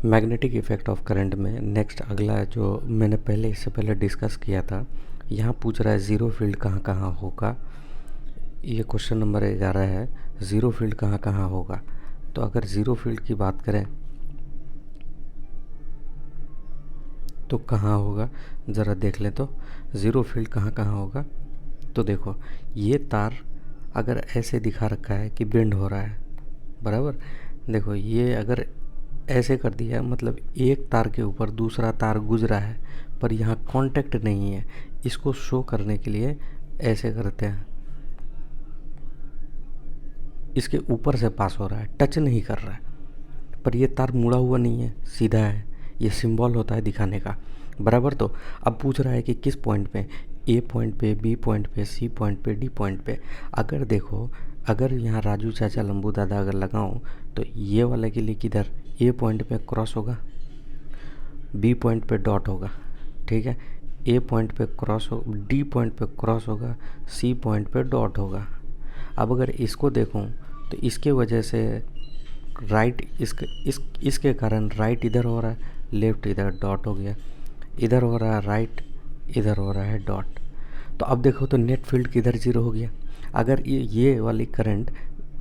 Magnetic effect of current में next अगला जो मैंने पहले इससे पहले डिस्कस किया था, यहाँ पूछ रहा है ज़ीरो फील्ड कहाँ कहाँ होगा। ये क्वेश्चन नंबर 11 है, ज़ीरो फील्ड कहाँ कहाँ होगा। तो अगर ज़ीरो फील्ड की बात करें तो कहाँ होगा, ज़रा देख लें। तो ज़ीरो फील्ड कहाँ कहाँ होगा, तो देखो ये तार अगर ऐसे दिखा रखा है कि बेंड हो रहा है, बराबर। देखो ये अगर ऐसे कर दिया मतलब एक तार के ऊपर दूसरा तार गुजरा है पर यहाँ कांटेक्ट नहीं है, इसको शो करने के लिए ऐसे करते हैं, इसके ऊपर से पास हो रहा है, टच नहीं कर रहा है, पर ये तार मुड़ा हुआ नहीं है, सीधा है। ये सिंबल होता है दिखाने का, बराबर। तो अब पूछ रहा है कि किस पॉइंट पे, ए पॉइंट पे, बी पॉइंट पे, सी पॉइंट पे, डी पॉइंट पे। अगर देखो, अगर यहाँ राजू चाचा लंबू दादा अगर लगाऊं तो ये वाला के लिए किधर, ए पॉइंट पे क्रॉस होगा, बी पॉइंट पे डॉट होगा, ठीक है, ए पॉइंट पे क्रॉस हो, डी पॉइंट पे क्रॉस होगा, सी पॉइंट पे डॉट होगा। अब अगर इसको देखूं तो इसके वजह से राइट इसके कारण राइट इधर हो रहा है, लेफ्ट इधर डॉट हो गया, इधर हो रहा है राइट, इधर हो रहा है डॉट। तो अब देखो तो नेट फील्ड किधर जीरो हो गया। अगर ये वाली करंट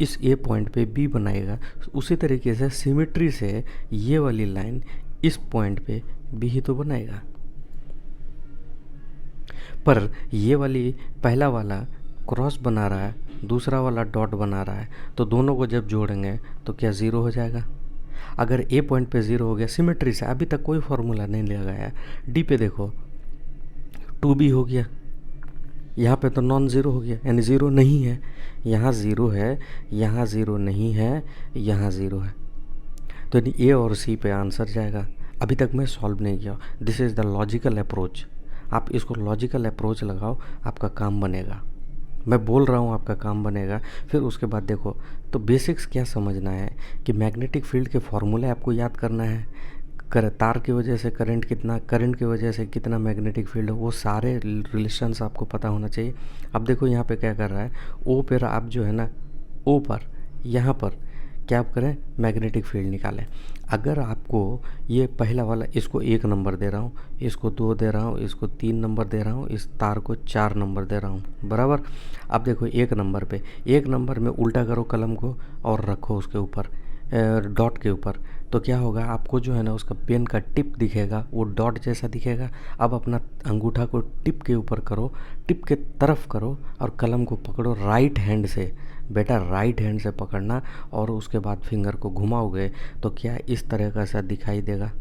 इस ए पॉइंट पे बी बनाएगा, उसी तरीके से सिमिट्री से ये वाली लाइन इस पॉइंट पे बी ही तो बनाएगा। पर ये वाली पहला वाला क्रॉस बना रहा है, दूसरा वाला डॉट बना रहा है, तो दोनों को जब जोड़ेंगे तो क्या ज़ीरो हो जाएगा। अगर ए पॉइंट पे ज़ीरो हो गया सिमेट्री से, अभी तक कोई फॉर्मूला नहीं लगाया। डी पे देखो टू बी हो गया, यहाँ पे तो नॉन ज़ीरो हो गया, यानी ज़ीरो नहीं है। यहाँ ज़ीरो है, यहाँ ज़ीरो नहीं है, यहाँ ज़ीरो है, तो यानी ए और सी पे आंसर जाएगा। अभी तक मैं सॉल्व नहीं किया। This is the logical approach. आप इसको लॉजिकल अप्रोच लगाओ, आपका काम बनेगा। मैं बोल रहा हूँ आपका काम बनेगा। फिर उसके बाद देखो, तो बेसिक्स क्या समझना है कि मैग्नेटिक फील्ड के फॉर्मूले आपको याद करना है। तार की वजह से करंट कितना, करंट की वजह से कितना मैग्नेटिक फील्ड है, वो सारे रिलेशंस आपको पता होना चाहिए। अब देखो यहाँ पे क्या कर रहा है, ओ पर आप जो है ना, ओ पर यहाँ पर क्या आप करें, मैग्नेटिक फील्ड निकालें। अगर आपको ये पहला वाला, इसको 1 नंबर दे रहा हूँ, इसको 2 दे रहा हूँ, इसको 3 नंबर दे रहा हूँ, इस तार को 4 नंबर दे रहा हूँ, बराबर। अब देखो 1 नंबर पे, 1 नंबर में उल्टा करो कलम को और रखो उसके ऊपर, डॉट के ऊपर, तो क्या होगा, आपको जो है ना उसका पेन का टिप दिखेगा, वो डॉट जैसा दिखेगा। अब अपना अंगूठा को टिप के ऊपर करो, टिप के तरफ करो और कलम को पकड़ो राइट हैंड से, बेटा राइट हैंड से पकड़ना, और उसके बाद फिंगर को घुमाओगे तो क्या इस तरह का सा दिखाई देगा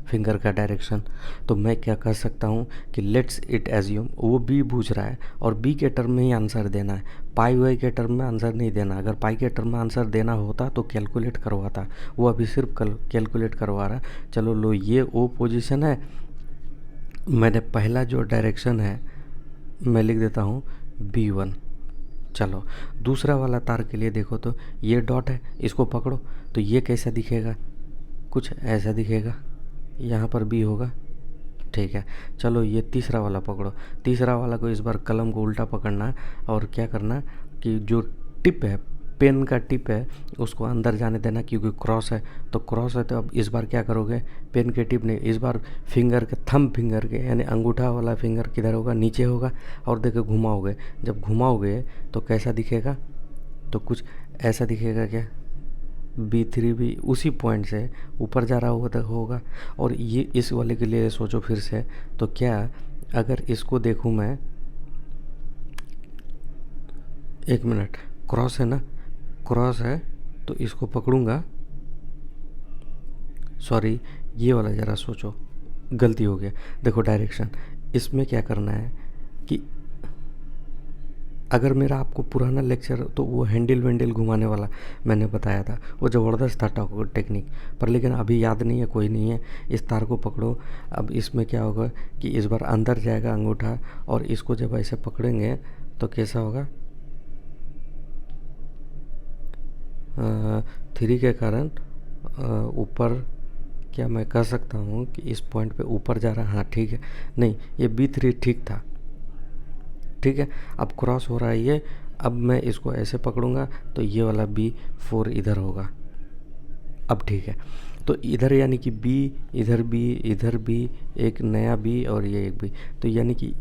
फिंगर का डायरेक्शन। तो मैं क्या कर सकता हूँ कि लेट्स इट एज्यूम, वो बी पूछ रहा है और बी के टर्म में ही आंसर देना है, पाई वाई के टर्म में आंसर नहीं देना। अगर पाई के टर्म में आंसर देना होता तो कैलकुलेट करवाता, वो अभी सिर्फ कैलकुलेट करवा रहा। चलो लो, ये ओ पोजीशन है, मैंने पहला जो डायरेक्शन है मैं लिख देता हूँ B1। चलो दूसरा वाला तार के लिए देखो, तो ये डॉट है, इसको पकड़ो तो ये कैसा दिखेगा, कुछ ऐसा दिखेगा, यहाँ पर बी होगा, ठीक है। चलो ये तीसरा वाला पकड़ो, तीसरा वाला को इस बार कलम को उल्टा पकड़ना और क्या करना कि जो टिप है, पेन का टिप है, उसको अंदर जाने देना, क्योंकि क्रॉस है तो क्रॉस है। तो अब इस बार क्या करोगे, पेन के टिप नहीं, इस बार फिंगर के, थंब फिंगर के, यानी अंगूठा वाला फिंगर किधर होगा, नीचे होगा, और देखो घुमाओगे। जब घुमाओगे तो कैसा दिखेगा, तो कुछ ऐसा दिखेगा क्या, B3 भी उसी पॉइंट से ऊपर जा रहा होगा। और ये इस वाले के लिए सोचो फिर से, तो क्या अगर इसको देखूं मैं, 1 मिनट, क्रॉस है ना, क्रॉस है तो इसको पकड़ूंगा, सॉरी ये वाला ज़रा सोचो, गलती हो गया। देखो डायरेक्शन, इसमें क्या करना है कि अगर मेरा आपको पुराना लेक्चर, तो वो हैंडल वैंडल घुमाने वाला मैंने बताया था, वो ज़बरदस्त था टेक्निक, पर लेकिन अभी याद नहीं है, कोई नहीं है। इस तार को पकड़ो, अब इसमें क्या होगा कि इस बार अंदर जाएगा अंगूठा, और इसको जब ऐसे पकड़ेंगे तो कैसा होगा, 3 के कारण ऊपर, क्या मैं कह सकता हूँ कि इस पॉइंट पे ऊपर जा रहा, हाँ ठीक है, नहीं ये B3 ठीक था, ठीक है। अब क्रॉस हो रहा है ये, अब मैं इसको ऐसे पकड़ूंगा तो ये वाला B4 इधर होगा, अब ठीक है, तो इधर यानी कि b, इधर b, एक नया b और ये एक b, तो यानी कि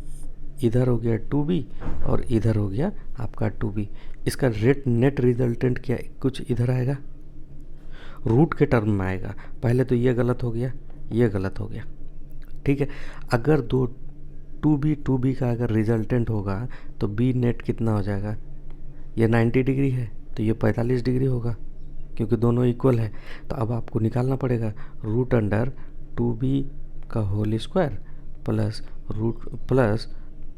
इधर हो गया 2b और इधर हो गया आपका 2b। इसका नेट रिजल्टेंट क्या कुछ इधर आएगा, रूट के टर्म में आएगा। पहले तो ये गलत हो गया, ये गलत हो गया, ठीक है। अगर दो 2b का अगर रिजल्टेंट होगा तो b नेट कितना हो जाएगा, ये 90 डिग्री है तो ये 45 डिग्री होगा, क्योंकि दोनों इक्वल है। तो अब आपको निकालना पड़ेगा रूट अंडर 2b का होल स्क्वायर प्लस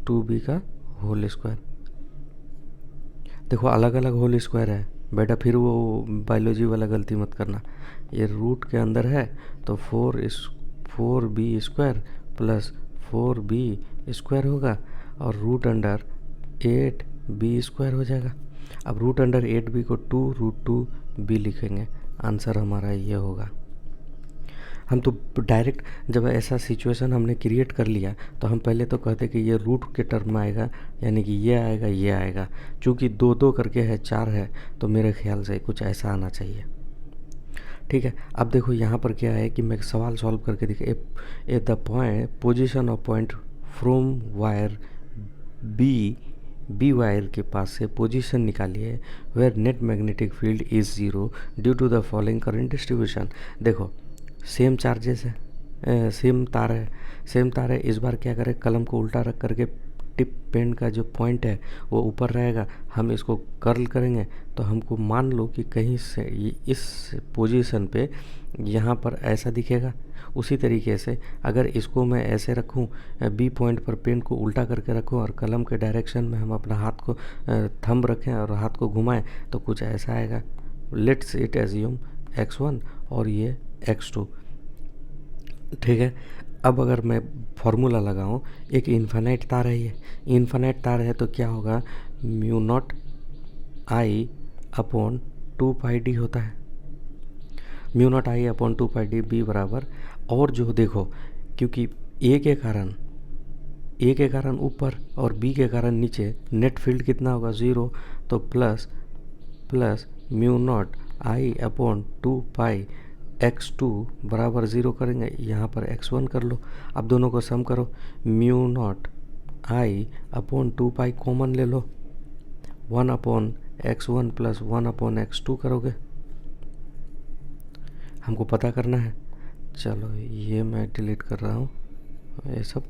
2b का होल स्क्वायर। देखो अलग अलग होल स्क्वायर है बेटा, फिर वो बायोलॉजी वाला गलती मत करना। ये रूट के अंदर है तो 4b square plus 4b square होगा और रूट अंडर 8b स्क्वायर हो जाएगा। अब रूट अंडर 8b को 2√2b लिखेंगे, आंसर हमारा ये होगा। हम तो डायरेक्ट जब ऐसा सिचुएशन हमने क्रिएट कर लिया तो हम पहले तो कहते कि ये रूट के टर्म में आएगा, यानी कि ये आएगा ये आएगा। चूँकि 2 करके है 4 है तो मेरे ख्याल से कुछ ऐसा आना चाहिए, ठीक है। अब देखो यहाँ पर क्या है कि मैं सवाल सॉल्व करके दिखे, A the point position of point from wire B wire के पास से पोजीशन निकालिए where net magnetic field is 0 due to the following current distribution. देखो सेम चार्जेस है, सेम तार है। इस बार क्या करें, कलम को उल्टा रख करके टिप पेन का जो पॉइंट है वो ऊपर रहेगा, हम इसको कर्ल करेंगे तो हमको मान लो कि कहीं से इस पोजीशन पे यहाँ पर ऐसा दिखेगा। उसी तरीके से अगर इसको मैं ऐसे रखूँ, बी पॉइंट पर पेन को उल्टा करके रखूँ और कलम के डायरेक्शन में हम अपना हाथ को थंब रखें और हाथ को घुमाएं तो कुछ ऐसा आएगा। लेट्स इट एज्यूम x1 और ये x2, ठीक है। अब अगर मैं फॉर्मूला लगाऊं, एक इन्फिनाइट तार है, ये इन्फिनाइट तार है तो क्या होगा, mu naught I upon 2πd होता है, mu naught I upon 2πd B बराबर। और जो देखो क्योंकि ए के कारण ऊपर और बी के कारण नीचे, नेट फील्ड कितना होगा 0, तो plus mu naught I upon 2π x2 बराबर 0 करेंगे, यहाँ पर x1 कर लो। अब दोनों को सम करो, mu naught I upon 2π common ले लो, 1/x1 प्लस 1/x2 करोगे, हमको पता करना है। चलो ये मैं डिलीट कर रहा हूँ, ये सब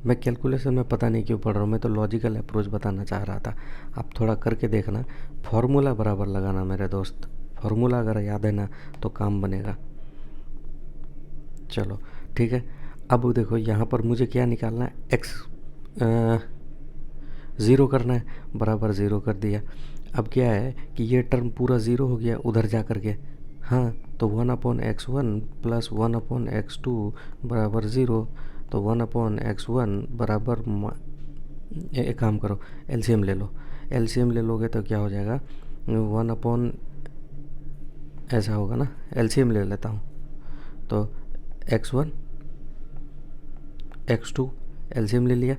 मैं कैलकुलेशन में पता नहीं क्यों पढ़ रहा हूँ, मैं तो लॉजिकल अप्रोच बताना चाह रहा था। आप थोड़ा करके देखना, फॉर्मूला बराबर लगाना मेरे दोस्त, फॉर्मूला अगर याद है ना तो काम बनेगा। चलो ठीक है। अब देखो यहाँ पर मुझे क्या निकालना है, x 0 करना है, बराबर 0 कर दिया। अब क्या है कि ये टर्म पूरा 0 हो गया उधर जा कर के, हाँ, तो 1/x1 प्लस 1/x2 बराबर 0, तो 1/x1 बराबर एक काम करो एलसीएम ले लो, एलसीएम ले लोगे तो क्या हो जाएगा, 1/ ऐसा होगा ना, एलसीएम ले लेता हूँ तो x1 x2 एलसीएम ले लिया,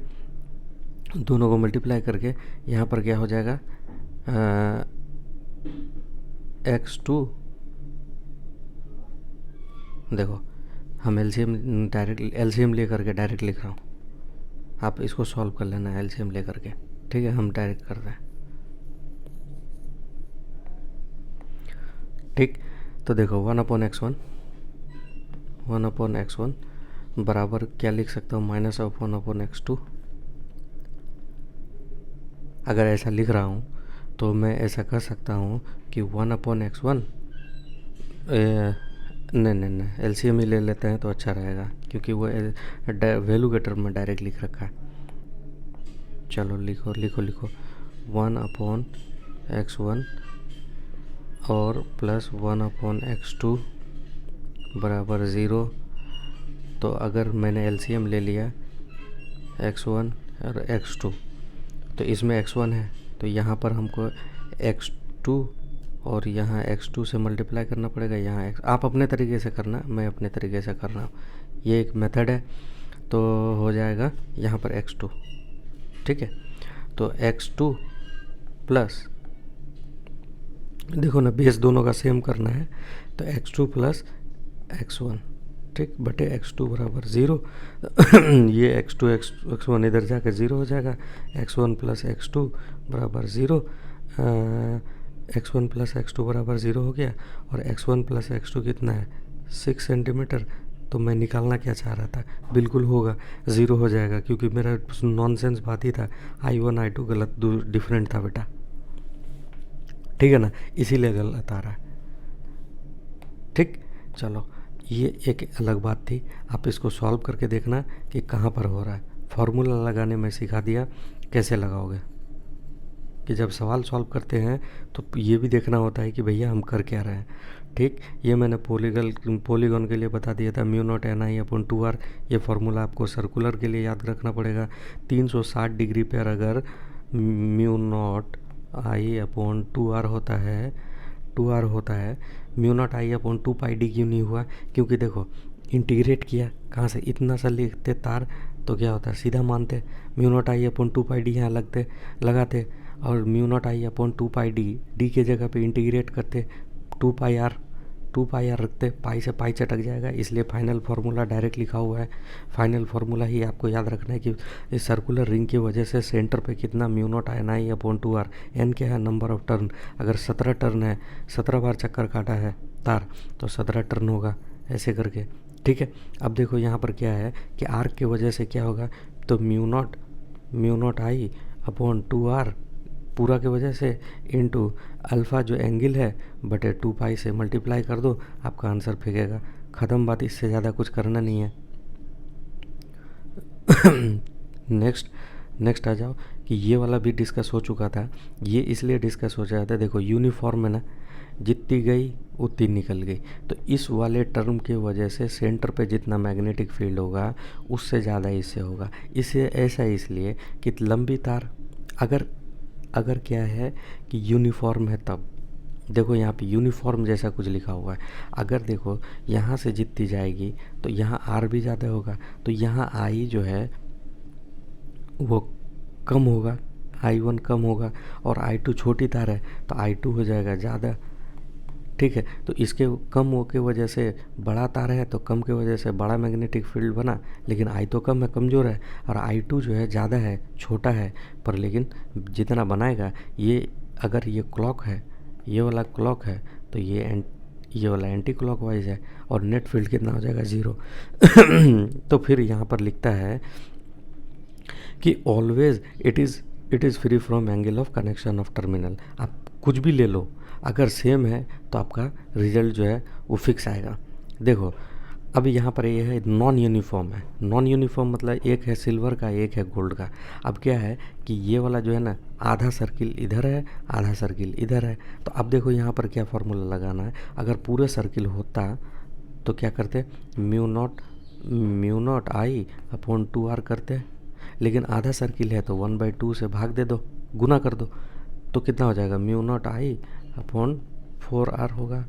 दोनों को मल्टीप्लाई करके यहाँ पर क्या हो जाएगा, x2, देखो हम एलसीएम ले करके डायरेक्ट लिख रहा हूँ, आप इसको सॉल्व कर लेना एलसीएम ले करके, ठीक है। हम डायरेक्ट कर रहे हैं, ठीक। तो देखो 1/x1 बराबर क्या लिख सकता हूँ, -1/x2। अगर ऐसा लिख रहा हूँ तो मैं ऐसा कर सकता हूँ कि 1/x1 नहीं एलसीएम ही ले लेते हैं तो अच्छा रहेगा, क्योंकि वो वैल्यू के टर्म में डायरेक्ट लिख रखा है। चलो लिखो 1/x1 और प्लस 1/x2 बराबर 0। तो अगर मैंने एलसीएम ले लिया x1 और x2, तो इसमें x1 है तो यहाँ पर हमको x2 और यहाँ x2 से मल्टीप्लाई करना पड़ेगा, यहाँ आप अपने तरीके से करना, मैं अपने तरीके से कर रहा हूँ, ये एक मेथड है। तो हो जाएगा यहाँ पर x2, ठीक है। तो x2 प्लस, देखो ना बेस दोनों का सेम करना है, तो x2 प्लस x1, ठीक, बटे x2 बराबर 0। ये x1 इधर जाकर 0 हो जाएगा। x1 प्लस x2 बराबर 0, x1 प्लस x2 बराबर 0 हो गया। और x1 प्लस x2 कितना है, 6 सेंटीमीटर। तो मैं निकालना क्या चाह रहा था, बिल्कुल होगा, 0 हो जाएगा, क्योंकि मेरा नॉनसेंस बात ही था, I1 I2 गलत डिफरेंट था बेटा, ठीक है ना, इसीलिए गलत आ रहा है। ठीक, चलो ये एक अलग बात थी। आप इसको सॉल्व करके देखना कि कहाँ पर हो रहा है। फॉर्मूला लगाने में सिखा दिया, कैसे लगाओगे, कि जब सवाल सॉल्व करते हैं तो ये भी देखना होता है कि भैया हम कर क्या रहे हैं। ठीक, ये मैंने पॉलीगॉन के लिए बता दिया था, mu not an i upon 2r। ये फार्मूला आपको सर्कुलर के लिए याद रखना पड़ेगा। 360 डिग्री पर अगर mu naught I upon 2r होता है, 2r होता है, mu naught I upon 2 pi D क्यों नहीं हुआ, क्योंकि देखो इंटीग्रेट किया कहाँ से, इतना सा लिखते तार तो क्या होता है, सीधा मानते mu naught I upon 2 pi D यहाँ लगाते, और mu naught I upon 2 pi D के जगह पे इंटीग्रेट करते 2 पाई आर रखते, पाई से पाई चटक जाएगा, इसलिए फाइनल फार्मूला डायरेक्ट लिखा हुआ है। फाइनल फार्मूला ही आपको याद रखना है कि इस सर्कुलर रिंग की वजह से सेंटर पे कितना mu not an i upon 2r, n क्या है, नंबर ऑफ टर्न। अगर 17 टर्न है, 17 बार चक्कर काटा है तार, तो 17 टर्न होगा, ऐसे करके। ठीक है, अब देखो यहाँ पर क्या है कि आर्क की वजह से क्या होगा, तो mu not I upon 2r पूरा की वजह से इनटू अल्फ़ा जो एंगल है बटे 2 पाई से मल्टीप्लाई कर दो, आपका आंसर फेंकेगा। ख़त्म बात, इससे ज़्यादा कुछ करना नहीं है। नेक्स्ट आ जाओ कि ये वाला भी डिस्कस हो चुका था। ये इसलिए डिस्कस हो जाता है, देखो यूनिफॉर्म है ना, जितनी गई उतनी निकल गई। तो इस वाले टर्म की वजह से सेंटर पे जितना मैग्नेटिक फील्ड होगा उससे ज़्यादा इससे होगा। इसे ऐसा इसलिए कि लंबी तार अगर क्या है कि यूनिफॉर्म है, तब देखो यहाँ पे यूनिफॉर्म जैसा कुछ लिखा हुआ है। अगर देखो यहाँ से जितनी जाएगी तो यहाँ आर भी ज़्यादा होगा, तो यहाँ आई जो है वो कम होगा, I1 कम होगा, और I2 छोटी तार है तो I2 हो जाएगा ज़्यादा। ठीक है, तो इसके कम हो के वजह से बड़ा तार है, तो कम के वजह से बड़ा मैग्नेटिक फील्ड बना, लेकिन I तो कम है, कमज़ोर है, और I2 जो है ज़्यादा है, छोटा है, पर लेकिन जितना बनाएगा ये, अगर ये क्लॉक है, ये वाला क्लॉक है, तो ये वाला एंटी क्लॉक वाइज है, और नेट फील्ड कितना हो जाएगा, 0। तो फिर यहाँ पर लिखता है कि always it is free from angle of connection of terminal. आप कुछ भी ले लो, अगर सेम है तो आपका रिजल्ट जो है वो फिक्स आएगा। देखो अभी यहाँ पर ये है नॉन यूनिफॉर्म है। नॉन यूनिफॉर्म मतलब एक है सिल्वर का, एक है गोल्ड का। अब क्या है कि ये वाला जो है ना, आधा सर्किल इधर है, आधा सर्किल इधर है। तो अब देखो यहाँ पर क्या फार्मूला लगाना है। अगर पूरे सर्किल होता तो क्या करते, mu naught I upon 2r करते, लेकिन आधा सर्किल है तो 1/2 से भाग दे दो, गुना कर दो, तो कितना हो जाएगा, mu naught I upon 4r होगा।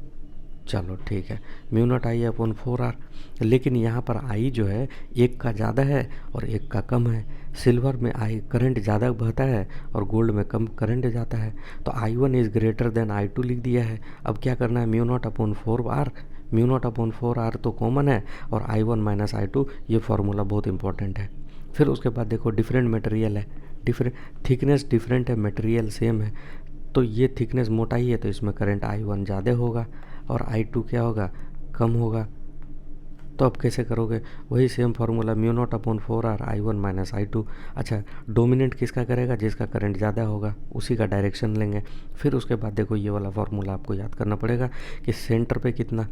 चलो ठीक है, mu naught I upon 4r। लेकिन यहाँ पर आई जो है एक का ज़्यादा है और एक का कम है। सिल्वर में आई करंट ज़्यादा बहता है और गोल्ड में कम करंट जाता है। तो I1 is greater than I2 लिख दिया है। अब क्या करना है, mu naught upon 4r, mu naught upon 4r तो कॉमन है, और I1 माइनस I2, ये फार्मूला बहुत इंपॉर्टेंट है। फिर उसके बाद देखो डिफरेंट मटेरियल है, डिफरेंट थिकनेस डिफरेंट है, मटेरियल सेम है, तो ये थिकनेस मोटाई है, तो इसमें करंट I1 ज़्यादा होगा और I2 क्या होगा, कम होगा। तो अब कैसे करोगे, वही same formula, mu naught upon 4r, I1 minus I2। अच्छा, डोमिनेंट किसका करेगा, जिसका करंट ज़्यादा होगा उसी का डायरेक्शन लेंगे। फिर उसके बाद देखो ये वाला फार्मूला आपको याद करना पड़ेगा कि सेंटर पे कितना,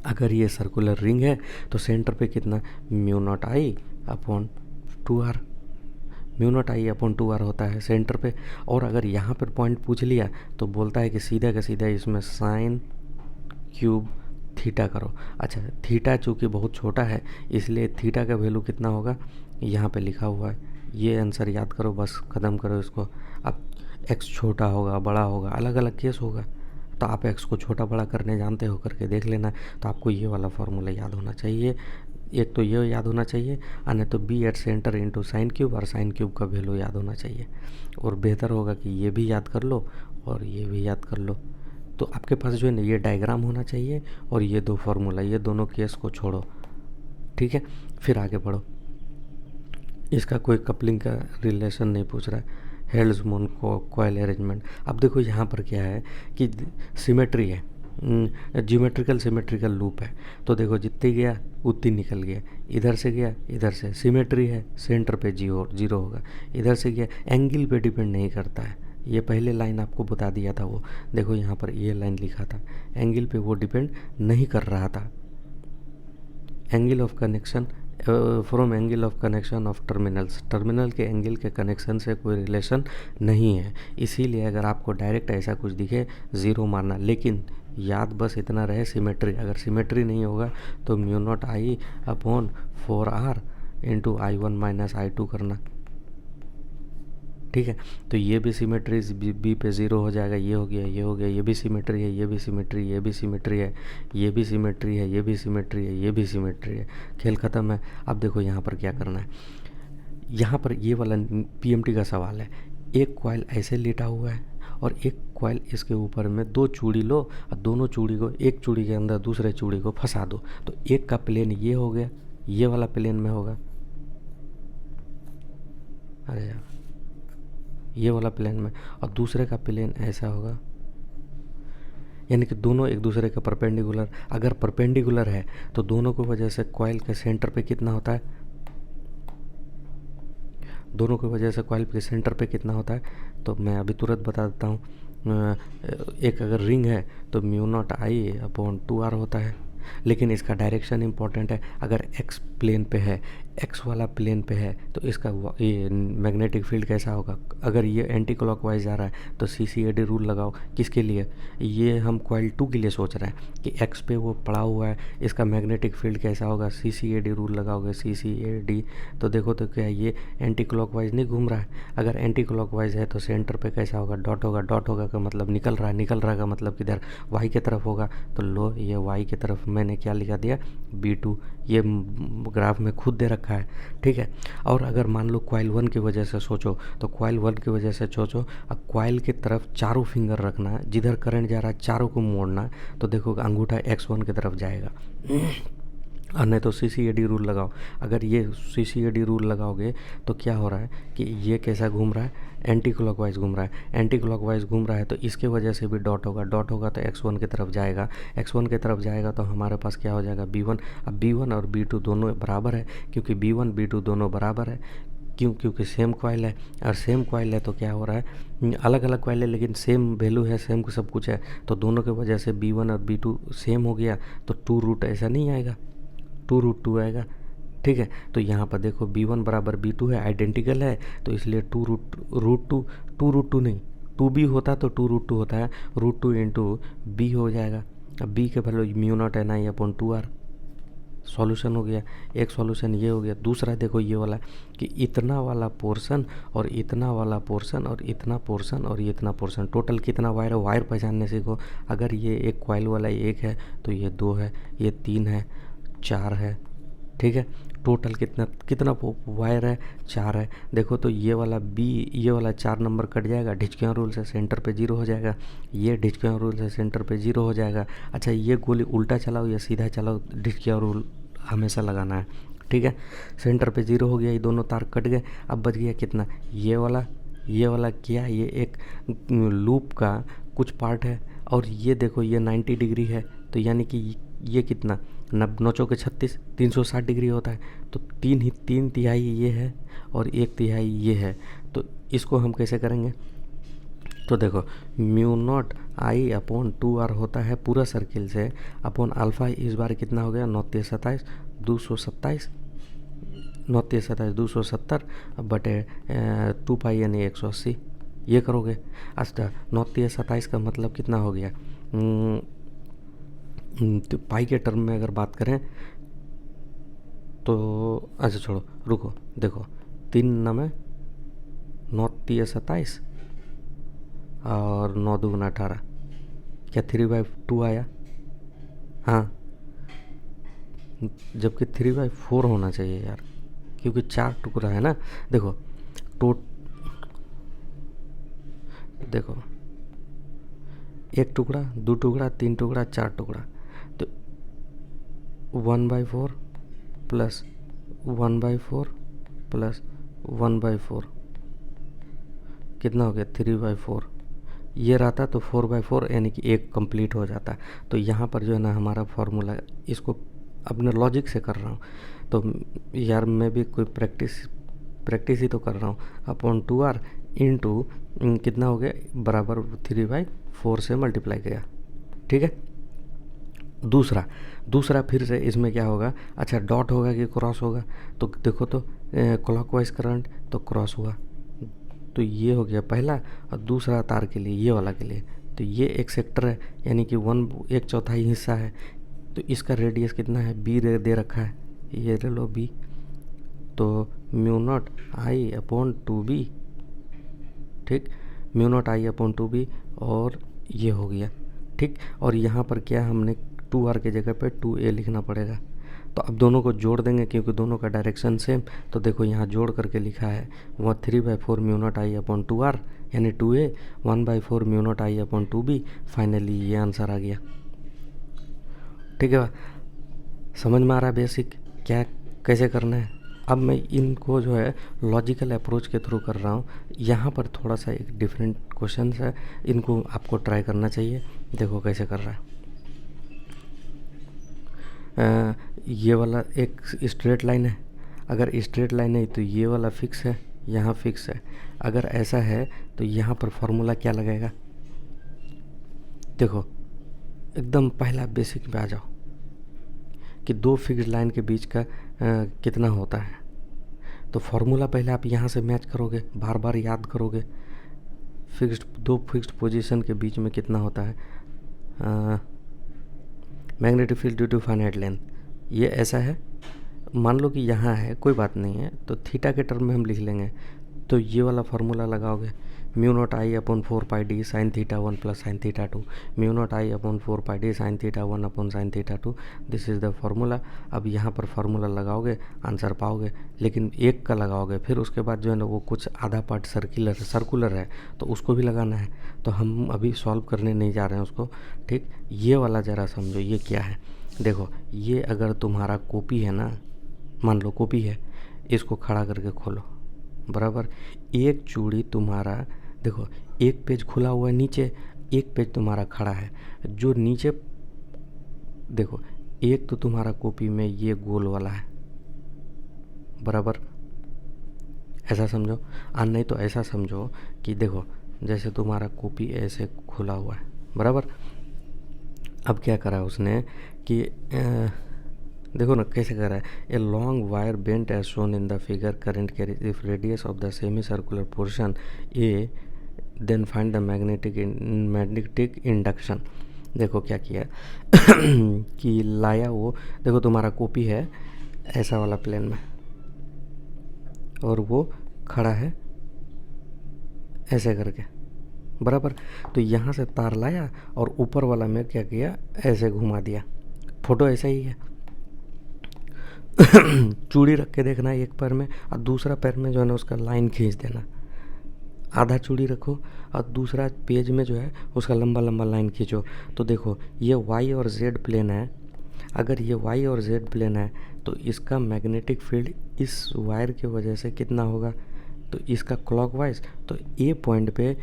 अगर ये सर्कुलर रिंग है तो सेंटर पे कितना, mu not I upon 2r, mu naught I upon 2r होता है सेंटर पे। और अगर यहाँ पर पॉइंट पूछ लिया तो बोलता है कि सीधा का सीधा इसमें साइन क्यूब थीटा करो। अच्छा, थीटा चूँकि बहुत छोटा है इसलिए थीटा का वैल्यू कितना होगा, यहाँ पे लिखा हुआ है, ये आंसर याद करो, बस ख़त्म करो इसको। अब एक्स छोटा होगा, बड़ा होगा, अलग अलग केस होगा, तो आप एक्स को छोटा बड़ा करने जानते हो, करके देख लेना। तो आपको ये वाला फार्मूला याद होना चाहिए, एक तो ये याद होना चाहिए, अन्य तो B at centre into sine cube, और साइन क्यूब का वैल्यू याद होना चाहिए। और बेहतर होगा कि ये भी याद कर लो और ये भी याद कर लो, तो आपके पास जो है ना ये डायग्राम होना चाहिए और ये दो फार्मूला, ये दोनों केस को छोड़ो, ठीक है। फिर आगे बढ़ो। इसका कोई कपलिंग का रिलेशन नहीं पूछ रहा है। हेल्ड्समोन को कॉयल अरेंजमेंट। अब देखो यहाँ पर क्या है कि सिमेट्री है, ज्योमेट्रिकल सिमेट्रिकल लूप है। तो देखो जितनी गया उतनी निकल गया, इधर से गया इधर से, सिमेट्री है, सेंटर पे जीरो होगा, इधर से गया, एंगल पे डिपेंड नहीं करता है। ये पहले लाइन आपको बता दिया था वो, देखो यहाँ पर ये लाइन लिखा था, एंगल पे वो डिपेंड नहीं कर रहा था। Angle of connection from angle of connection of terminals, terminal के एंगल के कनेक्शन से कोई रिलेशन नहीं है। इसीलिए अगर आपको डायरेक्ट ऐसा कुछ दिखे ज़ीरो मारना, लेकिन याद बस इतना रहे सिमेट्री, अगर सिमेट्री नहीं होगा तो mu not I upon 4r into I1 minus I2 करना, ठीक है। तो ये भी सिमेट्री बी पे ज़ीरो हो जाएगा, ये हो गया, ये हो गया, ये भी सिमेट्री है, ये भी सिमेट्री, ये भी सिमेट्री है, ये भी सिमेट्री है, ये भी सिमेट्री है, ये भी सिमेट्री है, खेल ख़त्म है। अब देखो यहाँ पर क्या करना है, यहाँ पर ये वाला पीएमटी का सवाल है। एक कॉइल ऐसे लेटा हुआ है और एक कॉइल इसके ऊपर में दो चूड़ी लो और दोनों चूड़ी को एक चूड़ी के अंदर दूसरे चूड़ी को फंसा दो। तो एक का प्लेन ये हो गया, ये वाला प्लेन में होगा, अरे यार ये वाला प्लेन में, और दूसरे का प्लेन ऐसा होगा, यानी कि दोनों एक दूसरे के परपेंडिकुलर। अगर परपेंडिकुलर है तो दोनों की वजह से कॉइल के सेंटर पे कितना होता है, दोनों की वजह से कॉइल के सेंटर पे कितना होता है, तो मैं अभी तुरंत बता देता हूँ। एक अगर रिंग है तो mu not I upon 2r होता है, लेकिन इसका डायरेक्शन इंपॉर्टेंट है। अगर x प्लेन पे है, x वाला प्लेन पे है, तो इसका ये मैग्नेटिक फील्ड कैसा होगा। अगर ये एंटी क्लॉकवाइज जा रहा है तो CCAD रूल लगाओ। किसके लिए, ये हम कॉइल 2 के लिए सोच रहे हैं कि x पे वो पड़ा हुआ है, इसका मैग्नेटिक फील्ड कैसा होगा, CCAD रूल लगाओगे, CCAD। तो देखो तो क्या ये एंटी क्लॉकवाइज नहीं घूम रहा है। अगर एंटी क्लॉकवाइज है तो सेंटर पे कैसा होगा, डॉट होगा, डॉट होगा का मतलब निकल रहा है, निकल रहा का मतलब किधर, y की तरफ होगा। तो लो ये y की तरफ मैंने क्या लिखा दिया, B2, ये ग्राफ में खुद दे रखा है, ठीक है। और अगर मान लो कॉइल 1 की वजह से सोचो, तो कॉइल 1 की वजह से सोचो, अब कॉइल की तरफ चारों फिंगर रखना है, जिधर करंट जा रहा है चारों को मोड़ना है। तो देखो अंगूठा x1 की तरफ जाएगा, और नहीं तो CCAD रूल लगाओ। अगर ये CCAD रूल लगाओगे तो क्या हो रहा है कि ये कैसा घूम रहा है, एंटी क्लॉकवाइज घूम रहा है, एंटी क्लॉकवाइज घूम रहा है, तो इसके वजह से भी डॉट होगा, डॉट होगा तो x1 की तरफ जाएगा, x1 की तरफ जाएगा तो हमारे पास क्या हो जाएगा, B1। अब B1 और B2 दोनों बराबर है, क्योंकि B1 B2 दोनों बराबर है, क्योंकि सेम कॉइल है, और सेम कॉइल है तो क्या हो रहा है, अलग अलग कॉइल है लेकिन सेम वैल्यू है, सेम सब कुछ है, तो दोनों की वजह से B1 और B2 सेम हो गया। तो 2 रूट ऐसा नहीं आएगा, 2√2 आएगा, ठीक है। तो यहाँ पर देखो B1 बराबर B2 है, आइडेंटिकल है, तो इसलिए 2√2 नहीं, 2b होता तो 2√2 होता है, √2 इंटू बी हो जाएगा। अब b के value mu not an i upon 2r, solution हो गया। एक सॉल्यूशन ये हो गया। दूसरा देखो ये वाला कि इतना वाला पोर्शन और इतना वाला पोर्शन और इतना पोर्शन और ये इतना पोर्शन, टोटल कितना वायर है, वायर पहचानने सीखो। अगर ये एक कॉइल वाला एक है तो ये 2 है, ये 3 है, 4 है, ठीक है। टोटल कितना कितना वायर है, 4 है। देखो तो ये वाला ये वाला 4 नंबर कट जाएगा, ढिचकियाँ रूल से सेंटर पे 0 हो जाएगा, ये ढिचकियाँ रूल से सेंटर पे 0 हो जाएगा। अच्छा ये गोली उल्टा चलाओ या सीधा चलाओ, ढिचकियाँ रूल हमेशा लगाना है, ठीक है। सेंटर पे 0 हो गया, ये दोनों तार कट गए। अब बच गया कितना, ये वाला क्या, ये एक लूप का कुछ पार्ट है, और ये देखो ये 90 डिग्री है, तो यानी कि ये कितना, 9 चौके 36, 360 डिग्री होता है। तो 3 तिहाई ये है और 1 तिहाई ये है। तो इसको हम कैसे करेंगे, तो देखो mu naught I upon 2r होता है पूरा सर्किल से, अपॉन अल्फ़ा इस बार कितना हो गया, 9×27 227, 9×27 270 बटे 2 पाई यानी 180, ये करोगे। अच्छा 9×27 का मतलब कितना हो गया, तो पाई के टर्म में अगर बात करें तो, अच्छा छोड़ो रुको, देखो 3×9 9×27 और 9×2 18, क्या 3/2 आया, हाँ, जबकि 3/4 होना चाहिए यार, क्योंकि 4 टुकड़ा है ना। देखो देखो एक टुकड़ा, दो टुकड़ा, तीन टुकड़ा, चार टुकड़ा, तो 1/4 प्लस 1/4 प्लस 1/4 कितना हो गया 3/4। ये रहता तो 4/4 यानी कि एक कंप्लीट हो जाता। तो यहाँ पर जो है ना हमारा फॉर्मूला, इसको अपने लॉजिक से कर रहा हूँ। तो यार मैं भी कोई प्रैक्टिस ही तो कर रहा हूँ। अपॉन 2r इंटू कितना हो गया बराबर 3/4 से मल्टीप्लाई किया। ठीक है। दूसरा फिर से इसमें क्या होगा, अच्छा डॉट होगा कि क्रॉस होगा, तो देखो तो क्लॉकवाइज करंट तो क्रॉस हुआ, तो ये हो गया पहला। और दूसरा तार के लिए, ये वाला के लिए, तो ये एक सेक्टर है यानी कि 1/4 हिस्सा है। तो इसका रेडियस कितना है, बी दे रखा है, ये ले लो बी। तो μ0I/2b, ठीक, μ0I/2b, और ये हो गया। ठीक। और यहाँ पर क्या हमने 2r के जगह पे 2a लिखना पड़ेगा। तो अब दोनों को जोड़ देंगे क्योंकि दोनों का डायरेक्शन सेम। तो देखो यहाँ जोड़ करके लिखा है वह 3/4 μ0I/2r यानी 2a, 1/4 μ0I/2b। फाइनली ये आंसर आ गया। ठीक है, समझ में आ रहा है बेसिक क्या कैसे करना है। अब मैं इनको जो है लॉजिकल अप्रोच के थ्रू कर रहा हूँ। यहाँ पर थोड़ा सा एक डिफरेंट क्वेश्चन है, इनको आपको ट्राई करना चाहिए। देखो कैसे कर रहा है। ये वाला एक स्ट्रेट लाइन है, अगर स्ट्रेट लाइन है तो ये वाला फिक्स है, यहाँ फिक्स है। अगर ऐसा है तो यहाँ पर फॉर्मूला क्या लगेगा, देखो एकदम पहला बेसिक पे आ जाओ कि दो फिक्स्ड लाइन के बीच का कितना होता है। तो फॉर्मूला पहले आप यहाँ से मैच करोगे, बार बार याद करोगे। दो फिक्स्ड पोजीशन के बीच में कितना होता है, magnetic field due to finite length, ये ऐसा है। मान लो कि यहाँ है, कोई बात नहीं है, तो थीटा के टर्म में हम लिख लेंगे। तो ये वाला फार्मूला लगाओगे, μ0I/4πd sin θ1 plus sin θ2, μ0I/4πd sin θ1 upon sin θ2, this is the formula. अब यहाँ पर फार्मूला लगाओगे आंसर पाओगे, लेकिन एक का लगाओगे, फिर उसके बाद जो है ना वो कुछ आधा पार्ट सर्कुलर है तो उसको भी लगाना है। तो हम अभी सॉल्व करने नहीं जा रहे हैं उसको। ठीक, ये वाला ज़रा समझो ये क्या है। देखो ये अगर तुम्हारा कॉपी है ना, मान लो कॉपी है, इसको खड़ा करके खोलो, बराबर। एक चूड़ी तुम्हारा, देखो एक पेज खुला हुआ है नीचे, एक पेज तुम्हारा खड़ा है। जो नीचे देखो, एक तो तुम्हारा कॉपी में ये गोल वाला है, बराबर, ऐसा समझो। नहीं तो ऐसा समझो कि देखो जैसे तुम्हारा कॉपी ऐसे खुला हुआ है, बराबर। अब क्या करा उसने कि देखो ना कैसे कर रहा है। A long wire bent as shown in the figure, current carries if radius of the semi circular portion a, then find the magnetic induction. देखो क्या किया कि लाया वो, देखो तुम्हारा कॉपी है ऐसा वाला प्लेन में और वो खड़ा है ऐसे करके, बराबर। तो यहाँ से तार लाया और ऊपर वाला में क्या किया, ऐसे घुमा दिया। फोटो ऐसा ही है। चूड़ी रख के देखना एक पैर में, और दूसरा पैर में जो है ना उसका लाइन खींच देना। आधा चूड़ी रखो और दूसरा पेज में जो है उसका लंबा लंबा लाइन खींचो। तो देखो ये वाई और जेड प्लेन है। अगर ये वाई और जेड प्लेन है तो इसका मैग्नेटिक फील्ड इस वायर की वजह से कितना होगा, तो इसका क्लॉकवाइज। तो ए पॉइंट पे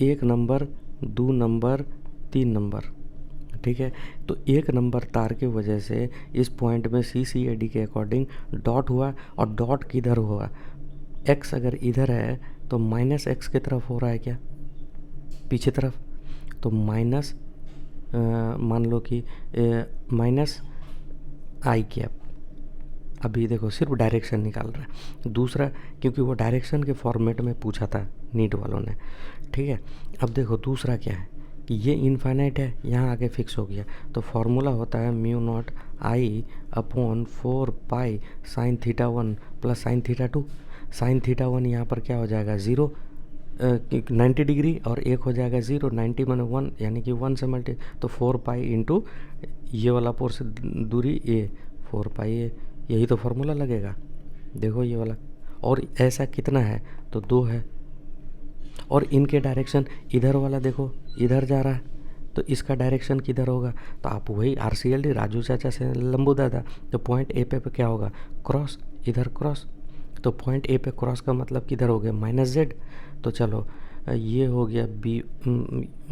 1 नंबर, 2 नंबर, 3 नंबर, ठीक है। तो 1 नंबर तार की वजह से इस पॉइंट में CCAD के अकॉर्डिंग डॉट हुआ, और डॉट किधर हुआ, x अगर इधर है तो -x की तरफ हो रहा है क्या, पीछे तरफ। तो माइनस मान लो कि -I। अभी देखो सिर्फ डायरेक्शन निकाल रहा है दूसरा, क्योंकि वो डायरेक्शन के फॉर्मेट में पूछा था नीट वालों ने, ठीक है। अब देखो दूसरा क्या है कि ये इनफाइनाइट है, यहाँ आगे फिक्स हो गया। तो फॉर्मूला होता है μ0I/4π sin θ1 plus sin θ2। sin θ1 यहाँ पर क्या हो जाएगा 0, 90 डिग्री, और एक हो जाएगा 0, 90 माने 1 यानी कि 1 से मल्टी, तो 4π इंटू ये वाला पोर्शन दूरी a, 4π a, यही तो फार्मूला लगेगा। देखो ये वाला, और ऐसा कितना है तो 2 है, और इनके डायरेक्शन इधर वाला देखो इधर जा रहा है, तो इसका डायरेक्शन किधर होगा, तो आप वही RCLD, राजू चाचा से लंबू दादा, तो पॉइंट ए पे क्या होगा, क्रॉस, इधर क्रॉस, तो पॉइंट ए पे क्रॉस का मतलब किधर हो गया, -z। तो चलो ये हो गया बी,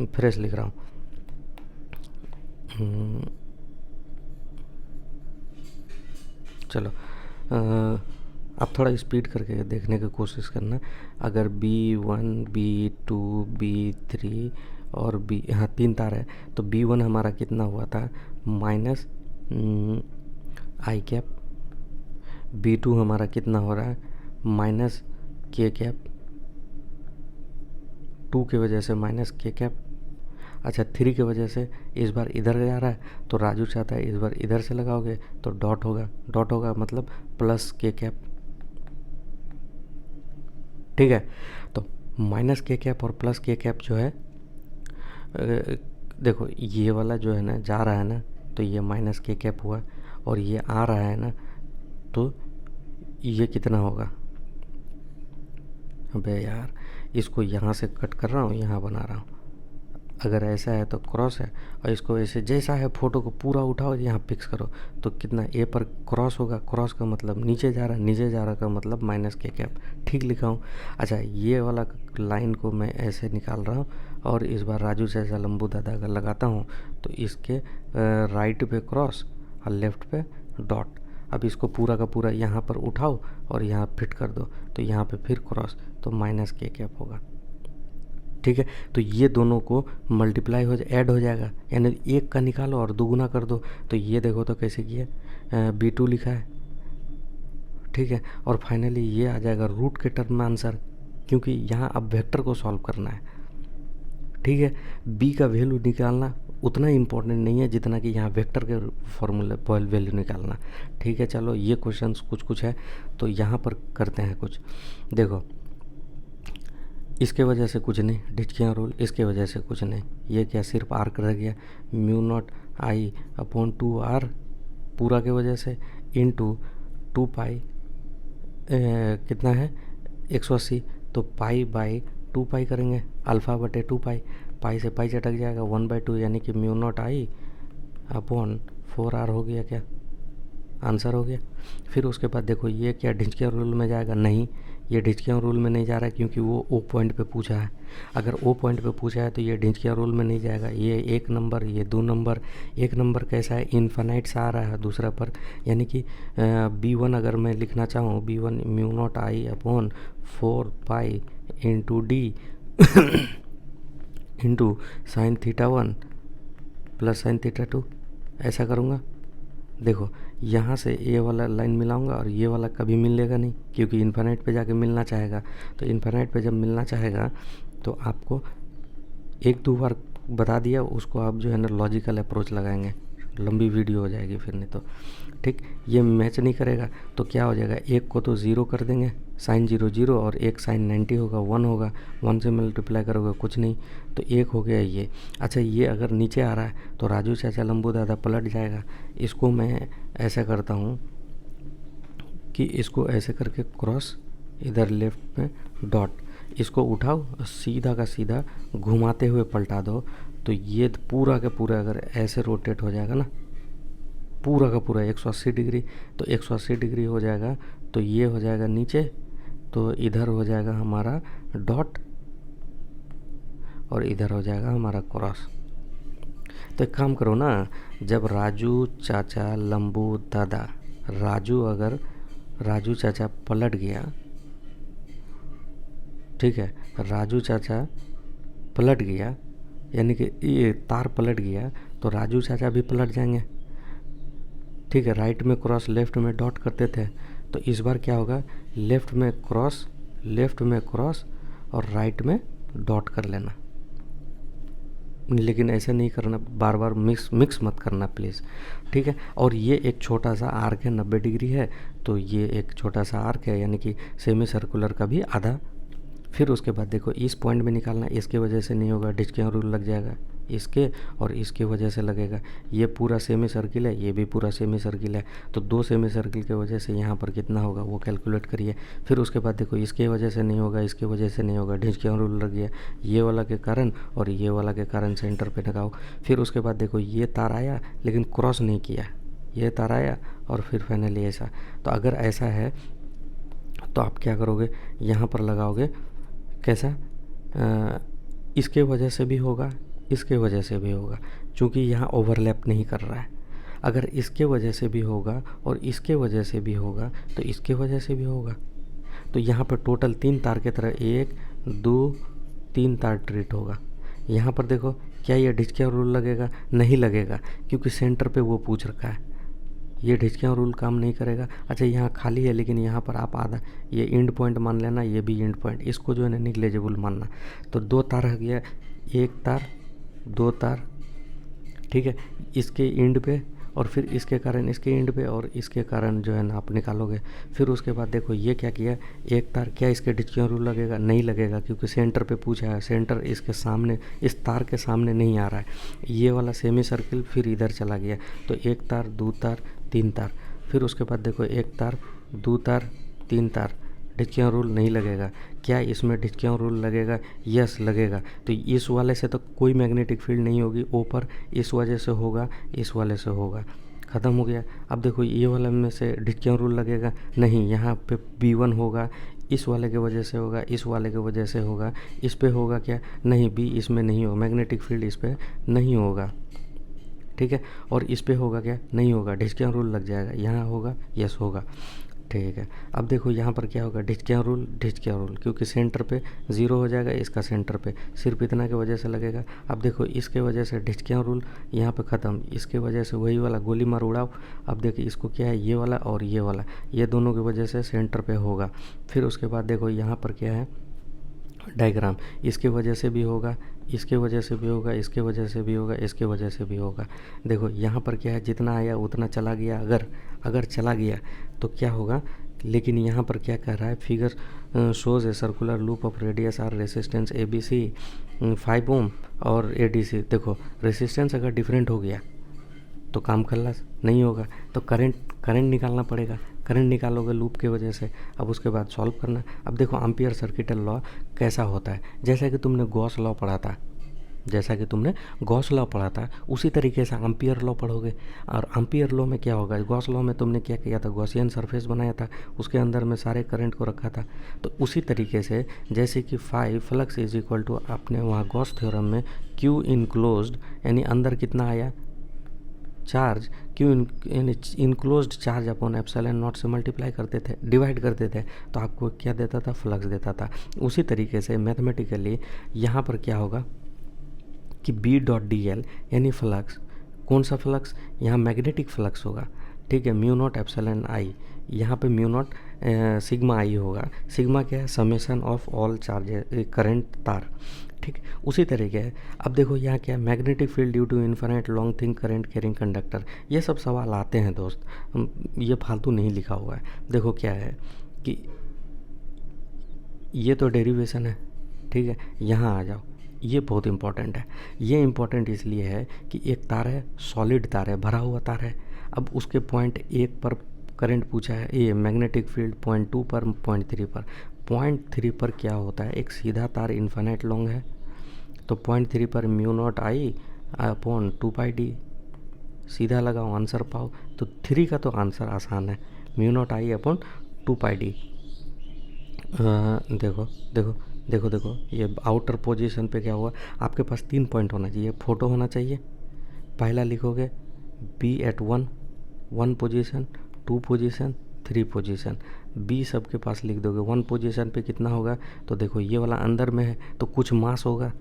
फ्रेश लिख रहा हूँ, चलो आप थोड़ा स्पीड करके देखने की कोशिश करना। अगर B1 B2 B3 और हाँ 3 तार है, तो B1 हमारा कितना हुआ था, -i कैप, B2 हमारा कितना हो रहा है, -k कैप, 2 की वजह से -k कैप। अच्छा 3 की वजह से इस बार इधर जा रहा है, तो राजू चाहता है इस बार इधर से लगाओगे तो डॉट होगा, डॉट होगा मतलब +k कैप, ठीक है। तो -k कैप और +k कैप जो है, देखो ये वाला जो है ना जा रहा है ना, तो ये -k कैप हुआ, और ये आ रहा है ना, तो ये कितना होगा, अबे यार इसको यहाँ से कट कर रहा हूँ, यहाँ बना रहा हूँ। अगर ऐसा है तो क्रॉस है, और इसको ऐसे जैसा है फोटो को पूरा उठाओ, यहाँ फिक्स करो, तो कितना ए पर क्रॉस होगा, क्रॉस का मतलब नीचे जा रहा है, नीचे जा रहा का मतलब -k कैप, ठीक लिखा हूँ। अच्छा ये वाला लाइन को मैं ऐसे निकाल रहा हूँ, और इस बार राजू चाचा लंबू दादा अगर लगाता हूँ, तो इसके राइट पे क्रॉस और लेफ्ट पे डॉट। अब इसको पूरा का पूरा यहाँ पर उठाओ और यहाँ फिट कर दो, तो यहाँ पे फिर क्रॉस, तो -k कैप होगा, ठीक है। तो ये दोनों को मल्टीप्लाई हो ऐड हो जाएगा, यानी एक का निकालो और दुगुना कर दो, तो ये देखो तो कैसे किया, B2 लिखा है, ठीक है। और फाइनली ये आ जाएगा रूट के टर्म में आंसर, क्योंकि यहाँ अब वेक्टर को सॉल्व करना है, ठीक है। B का वैल्यू निकालना उतना इम्पोर्टेंट नहीं है जितना कि यहाँ वेक्टर के फॉर्मूले वैल्यू निकालना, ठीक है। चलो ये क्वेश्चंस कुछ कुछ है, तो यहाँ पर करते हैं कुछ। देखो इसके वजह से कुछ नहीं, डिटकियाँ रूल, इसके वजह से कुछ नहीं, ये क्या सिर्फ आर्क रह गया, μ0I/2r पूरा के वजह से इंटू 2 पाई, कितना है 180, तो π/2 पाई करेंगे, α/2 पाई, पाई से पाई चटक जाएगा, 1/2 यानी कि μ0I/4r हो गया, क्या आंसर हो गया। फिर उसके बाद देखो ये क्या डिटकिया रूल में जाएगा, नहीं ये डिटकिया रूल में नहीं जा रहा है, क्योंकि वो ओ पॉइंट पे पूछा है। अगर ओ पॉइंट पे पूछा है तो ये डिटकिया रूल में नहीं जाएगा, ये 1 नंबर, ये 2 नंबर। 1 नंबर कैसा है, इन्फानाइट सा आ रहा है, दूसरा पर यानी कि B1 अगर मैं लिखना चाहूँ, B1 μ0I/4 pi into D into sin θ1 plus sin θ2, ऐसा करूँगा। देखो यहाँ से ये वाला लाइन मिलाऊंगा और ये वाला कभी मिलेगा नहीं, क्योंकि इन्फानाइट पे जाके मिलना चाहेगा। तो इन्फानाइट पे जब मिलना चाहेगा तो आपको 1-2 बार बता दिया, उसको आप जो है ना लॉजिकल अप्रोच लगाएंगे, लंबी वीडियो हो जाएगी फिर नहीं तो, ठीक। ये मैच नहीं करेगा तो क्या हो जाएगा, एक को तो 0 कर देंगे, sin 0 0, और एक sin 90 होगा, 1 होगा, 1 से मल्टीप्लाई करोगे कुछ नहीं, तो 1 हो गया ये। अच्छा ये अगर नीचे आ रहा है तो राजू चाचा लंबू दादा पलट जाएगा। इसको मैं ऐसा करता हूँ कि इसको ऐसे करके क्रॉस, इधर लेफ्ट में डॉट, इसको उठाओ सीधा का सीधा घुमाते हुए पलटा दो, तो ये पूरा का पूरा अगर ऐसे रोटेट हो जाएगा ना, पूरा का पूरा 180 डिग्री, तो 180 डिग्री हो जाएगा, तो ये हो जाएगा नीचे, तो इधर हो जाएगा हमारा डॉट और इधर हो जाएगा हमारा क्रॉस। तो एक काम करो ना, जब राजू चाचा लंबू दादा, राजू चाचा पलट गया, ठीक है, राजू चाचा पलट गया यानी कि ये तार पलट गया, तो राजू चाचा भी पलट जाएंगे, ठीक है। राइट में क्रॉस, लेफ्ट में डॉट करते थे, तो इस बार क्या होगा, लेफ्ट में क्रॉस और राइट में डॉट कर लेना, लेकिन ऐसे नहीं करना, बार बार मिक्स मत करना प्लीज़, ठीक है। और ये एक छोटा सा आर्क है, 90 डिग्री है, तो ये एक छोटा सा आर्क है, यानी कि सेमी सर्कुलर का भी आधा फिर उसके बाद देखो इस पॉइंट में निकालना, इसके वजह से नहीं होगा, डिस्काउंट रूल लग जाएगा इसके और इसके वजह से लगेगा। ये पूरा सेमी सर्किल है, ये भी पूरा सेमी सर्किल है, तो 2 सेमी सर्किल के वजह से यहाँ पर कितना होगा वो कैलकुलेट करिए। फिर उसके बाद देखो इसके वजह से नहीं होगा, इसके वजह से नहीं होगा, डिस्काउंट रूल लग गया ये वाला के कारण और ये वाला के कारण सेंटर पे लगाओ। फिर उसके बाद देखो ये तार आया लेकिन क्रॉस नहीं किया, ये तार आया और फिर फाइनली ऐसा। तो अगर ऐसा है तो आप क्या करोगे, यहाँ पर लगाओगे कैसा, इसके वजह से भी होगा, इसके वजह से भी होगा, क्योंकि यहाँ ओवरलैप नहीं कर रहा है। अगर इसके वजह से भी होगा और इसके वजह से भी होगा तो इसके वजह से भी होगा। तो यहाँ पर टोटल 3 तार की तरह 1 2 3 तार ट्रीट होगा। यहाँ पर देखो क्या ये डिस्काउंट रूल लगेगा, नहीं लगेगा, क्योंकि सेंटर पे वो पूछ रखा है, ये डिस्काउंट रूल काम नहीं करेगा। अच्छा यहाँ खाली है लेकिन यहाँ पर आप आधा ये एंड पॉइंट मान लेना, ये भी एंड पॉइंट, इसको जो है ना निग्लेजिबल मानना। तो 2 तार हो गया, 1 तार 2 तार, ठीक है, इसके एंड पे और फिर इसके कारण इसके एंड पे और इसके कारण जो है ना आप निकालोगे। फिर उसके बाद देखो ये क्या किया, 1 तार, क्या इसके डिस्काउंट रूल लगेगा, नहीं लगेगा, क्योंकि सेंटर पे पूछा है, सेंटर इसके सामने, इस तार के सामने नहीं आ रहा है। ये वाला सेमी सर्किल फिर इधर चला गया, तो 1 तार 2 तार 3 तार। फिर उसके बाद देखो 1 तार 2 तार 3 तार, डिस्काउंट रूल नहीं लगेगा। क्या इसमें डिस्काउंट रूल लगेगा, यस लगेगा। तो इस वाले से तो कोई मैग्नेटिक फील्ड नहीं होगी ऊपर, इस वजह से होगा, इस वाले से होगा, ख़त्म हो गया। अब देखो ये वाले में से डिस्काउंट रूल लगेगा, नहीं, यहाँ पे B1 होगा, इस वाले के वजह से होगा, इस वाले के वजह से होगा, इस पे होगा क्या, नहीं, B इसमें नहीं होगा, मैग्नेटिक फील्ड इस पर नहीं होगा, ठीक है। और इस पे होगा क्या, नहीं होगा, डिस्काउंट रूल लग जाएगा, यहाँ होगा, यस होगा, ठीक है। अब देखो यहाँ पर क्या होगा, डिस्काउंट रूल, क्योंकि सेंटर पे 0 हो जाएगा, इसका सेंटर पे सिर्फ इतना की वजह से लगेगा। अब देखो इसके वजह से डिस्काउंट रूल यहाँ पे ख़त्म, इसके वजह से वही वाला गोली मार उड़ाओ। अब देखिए इसको क्या है, ये वाला और ये वाला, ये दोनों की वजह से सेंटर पे होगा। फिर उसके बाद देखो यहाँ पर क्या है डायग्राम, इसके वजह से भी होगा, इसके वजह से भी होगा, इसके वजह से भी होगा, इसके वजह से भी होगा। देखो यहाँ पर क्या है, जितना आया उतना चला गया, अगर चला गया तो क्या होगा। लेकिन यहाँ पर क्या कह रहा है, figure shows a circular loop of radius r resistance ABC 5 ohm और ADC। देखो रेसिस्टेंस अगर डिफरेंट हो गया तो काम खल्लास, नहीं होगा, तो करंट निकालना पड़ेगा, करंट निकालोगे लूप के वजह से। अब उसके बाद सॉल्व करना। अब देखो एम्पियर सर्किटल लॉ कैसा होता है, जैसा कि तुमने गॉस लॉ पढ़ा था, उसी तरीके से एम्पियर लॉ पढ़ोगे। और एम्पियर लॉ में क्या होगा, गॉस लॉ में तुमने क्या किया था, गॉसियन सरफेस बनाया था, उसके अंदर में सारे करंट को रखा था। तो उसी तरीके से जैसे कि phi flux is equal to, आपने वहाँ गॉस थ्योरम में Q इनक्लोज्ड, यानी अंदर कितना आया चार्ज, क्यों enclosed charge upon epsilon not से मल्टीप्लाई करते थे, डिवाइड करते थे, तो आपको क्या देता था, फ्लक्स देता था। उसी तरीके से मैथमेटिकली यहाँ पर क्या होगा कि B.dl यानी फ्लक्स, कौन सा फ्लक्स, यहाँ मैग्नेटिक फ्लक्स होगा, ठीक है, म्यू नॉट एप्सिलॉन आई, यहाँ पे म्यू नॉट सिग्मा आई होगा। सिग्मा क्या है, summation of all charges current तार, ठीक। उसी तरीके है। अब देखो यहाँ क्या है, magnetic field due to infinite long thing current carrying conductor. ये सब सवाल आते हैं दोस्त, ये फालतू नहीं लिखा हुआ है। देखो क्या है कि ये तो डेरिवेशन है, ठीक है, यहाँ आ जाओ, ये बहुत इंपॉर्टेंट है। ये इंपॉर्टेंट इसलिए है कि एक तार है, सॉलिड तार है, भरा हुआ तार है। अब उसके पॉइंट 1 पर करंट पूछा है, ये मैग्नेटिक फील्ड पॉइंट 2 पर, पॉइंट 3 पर। पॉइंट 3 पर क्या होता है, एक सीधा तार इन्फिनिट लॉन्ग है, तो पॉइंट 3 पर mu naught I upon 2πd, सीधा लगाओ आंसर पाओ। तो 3 का तो आंसर आसान है, mu naught I upon 2πd। देखो देखो देखो देखो, ये आउटर पोजीशन पे क्या हुआ, आपके पास 3 पॉइंट होना चाहिए, फोटो होना चाहिए। पहला लिखोगे B at 1 position, 2 position, 3 position, B सबके पास लिख दोगे। 1 पोजीशन पे कितना होगा, तो देखो ये वाला अंदर में है तो कुछ मास होगा,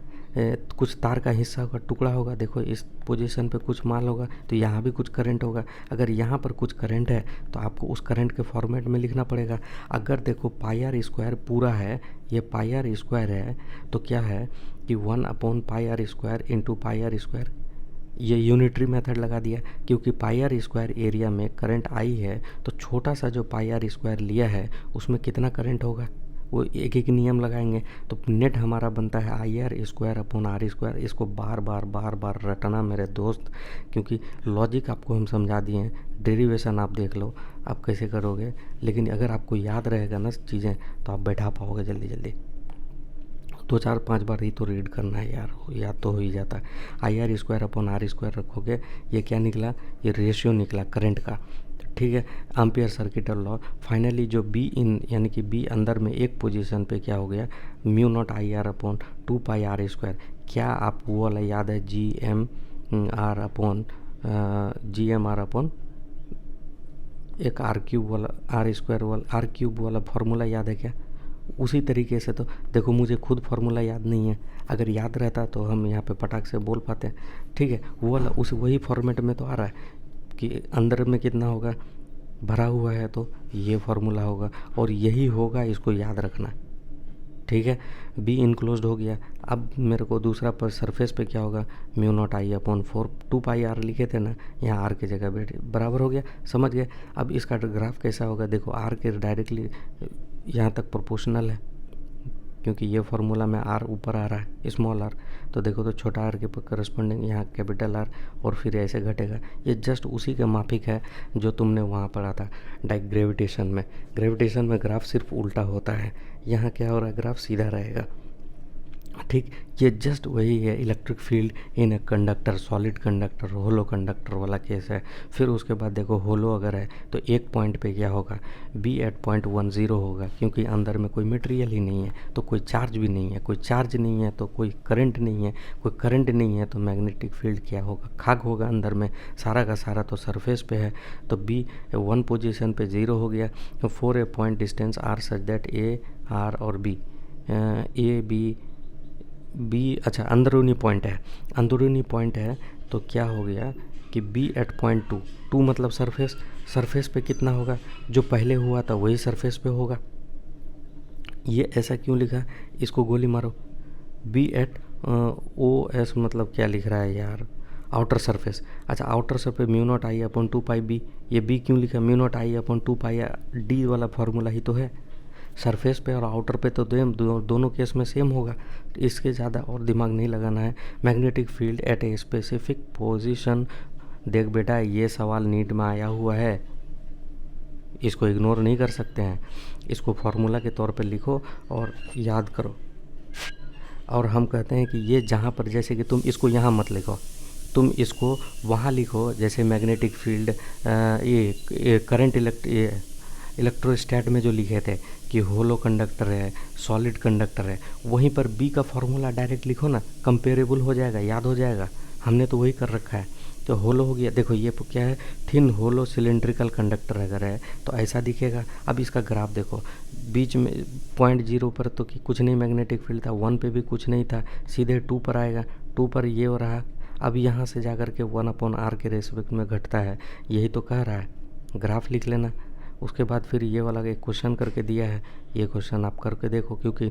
कुछ तार का हिस्सा होगा, टुकड़ा होगा। देखो इस पोजीशन पे कुछ माल होगा, तो यहाँ भी कुछ करंट होगा। अगर यहाँ पर कुछ करंट है तो आपको उस करंट के फॉर्मेट में लिखना पड़ेगा। अगर देखो πr² पूरा है, ये πr² है, तो क्या है कि 1/πr² इंटू πr², ये यूनिटरी मेथड लगा दिया, क्योंकि πr² एरिया में करंट आई है, तो छोटा सा जो πr² लिया है उसमें कितना करंट होगा, वो एक एक नियम लगाएंगे तो नेट हमारा बनता है IR² / R²। इसको बार बार रटना मेरे दोस्त, क्योंकि लॉजिक आपको हम समझा दिए हैं, डेरिवेशन आप देख लो आप कैसे करोगे, लेकिन अगर आपको याद रहेगा ना चीज़ें तो आप बैठा पाओगे जल्दी जल्दी। 2 4 5 बार ही तो रीड करना है यार, याद तो हो ही जाता है। IR² / R² रखोगे, ये क्या निकला, ये रेशियो निकला करंट का, ठीक है, एम्पियर सर्किट लॉ। फाइनली जो बी इन यानी कि बी अंदर में एक पोजीशन पे क्या हो गया, μ0IR/2πr²। क्या आप वो वाला याद है, GMR/, एक R³ वाला फार्मूला याद है क्या? उसी तरीके से तो देखो, मुझे खुद फार्मूला याद नहीं है, अगर याद रहता तो हम यहाँ पे पटाख से बोल पाते हैं, ठीक है। वो वाला उस वही फॉर्मेट में तो आ रहा है कि अंदर में कितना होगा, भरा हुआ है तो ये फार्मूला होगा और यही होगा, इसको याद रखना, ठीक है। बी इनक्लोज्ड हो गया। अब मेरे को दूसरा पर सरफेस पे क्या होगा, μ0I/4, 2πr लिखे थे ना, यहाँ आर की जगह बैठ बराबर हो गया, समझ गए। अब इसका ग्राफ कैसा होगा, देखो आर के डायरेक्टली यहाँ तक प्रोपोर्शनल है, क्योंकि ये फार्मूला में आर ऊपर आ रहा है, स्मॉल आर, तो देखो तो छोटा आर के करस्पॉन्डिंग यहाँ कैपिटल आर, और फिर ऐसे घटेगा। ये जस्ट उसी के माफिक है जो तुमने वहाँ पढ़ा था ग्रेविटेशन में। ग्रेविटेशन में ग्राफ सिर्फ उल्टा होता है, यहाँ क्या हो रहा है, ग्राफ सीधा रहेगा, ठीक। ये जस्ट वही है, electric field in a conductor, solid conductor, hollow conductor वाला केस है। फिर उसके बाद देखो होलो अगर है तो एक पॉइंट पे क्या होगा, B@.10 होगा, क्योंकि अंदर में कोई मटेरियल ही नहीं है तो कोई चार्ज भी नहीं है, कोई चार्ज नहीं है तो कोई करंट नहीं है, कोई करंट नहीं है तो मैग्नेटिक फील्ड क्या होगा, खाक होगा अंदर में, सारा का सारा तो सरफेस पे है। तो B 1 पोजीशन पे 0 हो गया। तो 4 A point distance R such that A, R और B, A B अच्छा अंदरूनी पॉइंट है, अंदरूनी पॉइंट है तो क्या हो गया कि B@.2 मतलब सरफेस, सरफेस पे कितना होगा, जो पहले हुआ था वही सरफेस पे होगा। ये ऐसा क्यों लिखा, इसको गोली मारो। B@OS मतलब क्या लिख रहा है यार, आउटर सरफेस। अच्छा आउटर सरफेस μ0I/2πb, ये B क्यों लिखा, μ0I/2πd वाला फार्मूला ही तो है। सरफेस पे और आउटर पे तो दोनों केस में सेम होगा, तो इसके ज़्यादा और दिमाग नहीं लगाना है। Magnetic field eight a specific position, देख बेटा ये सवाल नीट में आया हुआ है, इसको इग्नोर नहीं कर सकते हैं, इसको फार्मूला के तौर पे लिखो और याद करो। और हम कहते हैं कि ये जहाँ पर, जैसे कि तुम इसको यहाँ मत लिखो, तुम इसको वहाँ लिखो, जैसे मैग्नेटिक फील्ड ये करंट इलेक्ट्रोस्टैट में जो लिखे थे कि होलो कंडक्टर है, सॉलिड कंडक्टर है, वहीं पर बी का फॉर्मूला डायरेक्ट लिखो ना, कंपेरेबल हो जाएगा, याद हो जाएगा। हमने तो वही कर रखा है। तो होलो हो गया, देखो ये क्या है, थिन होलो सिलेंड्रिकल कंडक्टर अगर है तो ऐसा दिखेगा। अब इसका ग्राफ देखो, बीच में 0.0 पर तो कुछ नहीं मैग्नेटिक फील्ड था, 1 पे भी कुछ नहीं था, सीधे 2 पर आएगा, 2 पर ये हो रहा। अब यहाँ से जा कर के 1/r के रेस्पेक्ट में घटता है, यही तो कह रहा है, ग्राफ लिख लेना। उसके बाद फिर ये वाला एक क्वेश्चन करके दिया है, ये क्वेश्चन आप करके देखो, क्योंकि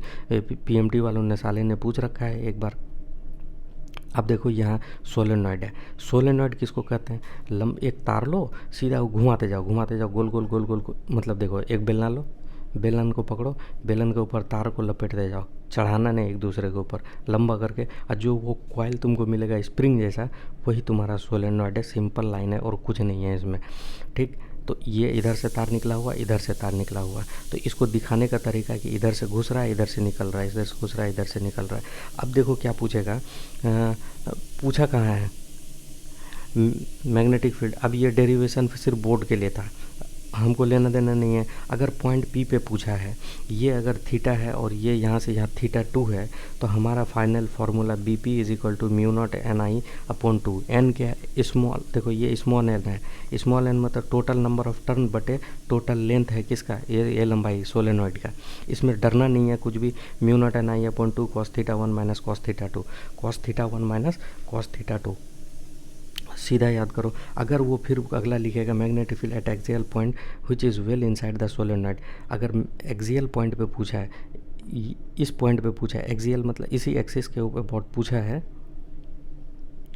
PMT वालों ने साले ने पूछ रखा है एक बार। अब देखो यहाँ सोलेनॉइड है, सोलेनॉइड किसको कहते हैं, एक तार लो, सीधा घुमाते जाओ गोल गोल गोल गोल, मतलब देखो एक बेलना लो, बेलन को पकड़ो, बेलन के ऊपर तार को लपेटते जाओ, चढ़ाना नहीं एक दूसरे के ऊपर, लंबा करके, और जो वो कॉइल तुमको मिलेगा स्प्रिंग जैसा, वही तुम्हारा सोलेनॉइड है। सिंपल लाइन है और कुछ नहीं है इसमें, ठीक। तो ये इधर से तार निकला हुआ, इधर से तार निकला हुआ, तो इसको दिखाने का तरीका है कि इधर से घुस रहा है, इधर से निकल रहा है, इधर से घुस रहा है, इधर से निकल रहा है। अब देखो क्या पूछेगा, पूछा कहाँ है मैग्नेटिक फील्ड। अब ये डेरिवेशन सिर्फ बोर्ड के लिए था, हमको लेना देना नहीं है। अगर पॉइंट P पे पूछा है, ये अगर थीटा है और ये यहाँ से यहाँ θ2 है, तो हमारा final formula BP = μ0NI/2। n क्या है, स्मॉल, देखो ये स्मॉल n है, स्मॉल n मतलब टोटल नंबर ऑफ टर्न बटे टोटल लेंथ है किसका, ये लंबाई सोलेनॉइड का। इसमें डरना नहीं है कुछ भी, μ0NI/2 cos θ1 - cos θ2, cos θ1 - cos θ2, सीधा याद करो। अगर वो फिर अगला लिखेगा magnetic field eight axial point which is well inside the solenoid, अगर एक्सियल पॉइंट पे पूछा है, इस पॉइंट पे पूछा है, एक्सियल मतलब इसी एक्सिस के ऊपर बहुत पूछा है,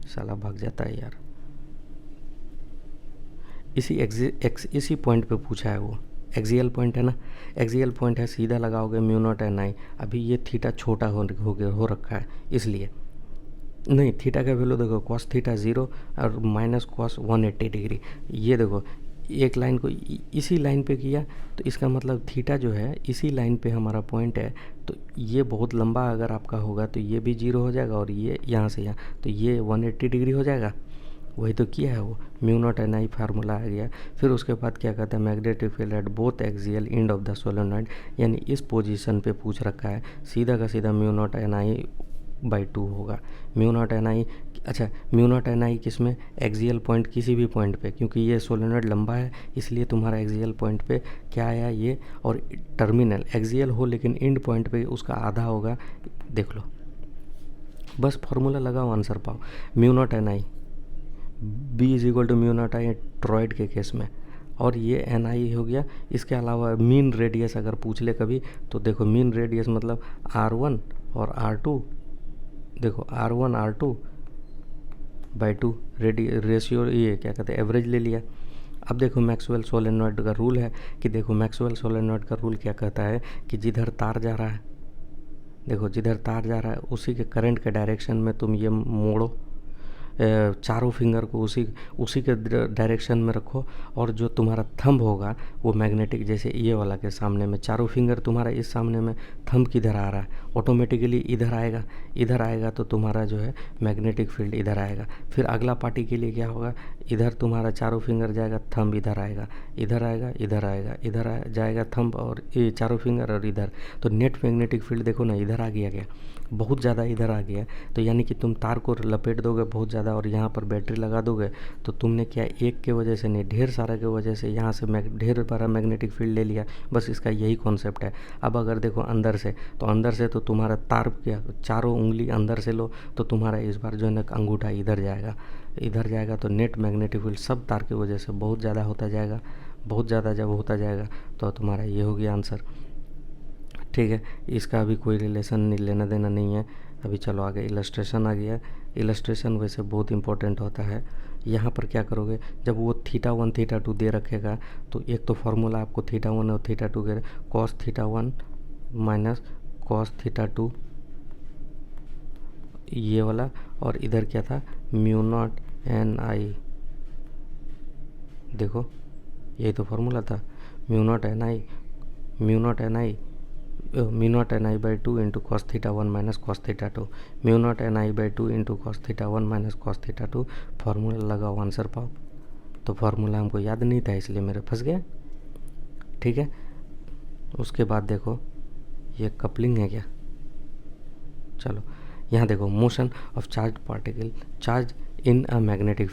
साला भाग जाता है यार, इसी पॉइंट पे पूछा है वो एक्सियल पॉइंट है ना, एक्सियल पॉइंट है, सीधा लगाओगे म्यू नॉट एन आई। अभी ये थीटा छोटा हो रखा है इसलिए, नहीं थीटा का वैल्यू देखो कॉस थीटा 0 और माइनस कॉस 180 डिग्री। ये देखो एक लाइन को इसी लाइन पे किया तो इसका मतलब थीटा जो है इसी लाइन पे हमारा पॉइंट है, तो ये बहुत लंबा अगर आपका होगा तो ये भी 0 हो जाएगा और ये यहाँ से यहाँ, तो ये 180 डिग्री हो जाएगा। वही तो किया है वो, mu not an I formula आ गया। फिर उसके बाद क्या कहता है, magnetic field at both axial end of the solenoid, यानी इस पोजीशन पे पूछ रखा है, सीधा का सीधा mu not an I by 2 होगा। म्यू नॉट एन आई, अच्छा म्यू नॉट एन आई किस में, एक्सियल पॉइंट किसी भी पॉइंट पे, क्योंकि ये सोलेनॉइड लंबा है इसलिए तुम्हारा एक्सियल पॉइंट पे क्या आया ये, और टर्मिनल एक्सियल हो लेकिन एंड पॉइंट पे उसका आधा होगा। देख लो, बस फार्मूला लगाओ आंसर पाओ। Mu not an i B is equal to mu not i toroid के केस में, और ये एन आई हो गया। इसके अलावा मीन रेडियस अगर पूछ ले कभी तो देखो मीन रेडियस मतलब R1 और R2, देखो R1 R2 बाई 2 रेशियो, ये क्या कहते हैं एवरेज ले लिया। अब देखो मैक्सवेल सोलेनॉइड का रूल है कि देखो मैक्सवेल सोलेनॉइड का रूल क्या कहता है कि जिधर तार जा रहा है, देखो जिधर तार जा रहा है उसी के करंट के डायरेक्शन में तुम ये मोड़ो, चारों फिंगर को उसी के डायरेक्शन में रखो, और जो तुम्हारा थंब होगा वो मैग्नेटिक, जैसे ये वाला के सामने में चारों फिंगर तुम्हारा इस सामने में, थंब किधर आ रहा है ऑटोमेटिकली इधर आएगा, इधर आएगा तो तुम्हारा जो है मैग्नेटिक फील्ड इधर आएगा। फिर अगला पार्टी के लिए क्या होगा, इधर तुम्हारा चारों फिंगर जाएगा, थंब इधर आएगा, इधर आएगा, इधर आएगा, इधर जाएगा थंब और ये चारों फिंगर और इधर, तो नेट मैग्नेटिक फील्ड देखो ना इधर आ गया बहुत ज़्यादा इधर आ गया। तो यानी कि तुम तार को लपेट दोगे बहुत ज़्यादा और यहाँ पर बैटरी लगा दोगे तो तुमने क्या एक के वजह से नहीं, ढेर सारा के वजह से यहाँ से ढेर सारा मैग्नेटिक फील्ड ले लिया। बस इसका यही कॉन्सेप्ट है। अब अगर देखो अंदर से, तो अंदर से तो तुम्हारा तार क्या, चारों उंगली अंदर से लो तो तुम्हारा इस बार जो है ना अंगूठा इधर जाएगा, इधर जाएगा, तो नेट मैग्नेटिक फील्ड सब तार की वजह से बहुत ज़्यादा होता जाएगा। बहुत ज़्यादा जब होता जाएगा तो तुम्हारा ये हो गया आंसर। ठीक है, इसका अभी कोई रिलेशन नहीं, लेना देना नहीं है। अभी चलो आगे, इलस्ट्रेशन आ गया। इलस्ट्रेशन वैसे बहुत इंपॉर्टेंट होता है। यहाँ पर क्या करोगे, जब वो θ1 θ2 दे रखेगा तो एक तो फार्मूला आपको θ1 और θ2 के, cos θ1 माइनस cos θ2 ये वाला, और इधर क्या था म्यू नॉट एन आई, देखो यही तो फार्मूला था, mu not an I mu not an I by 2 into cos θ1 minus cos θ2, mu not an I by 2 into cos θ1 minus cos θ2। Formula लगाओ आंसर पाओ। तो फार्मूला हमको याद नहीं था इसलिए मेरे फंस गया। ठीक है, उसके बाद देखो ये कपलिंग है क्या, चलो यहाँ देखो motion of charge particle charge in a magnetic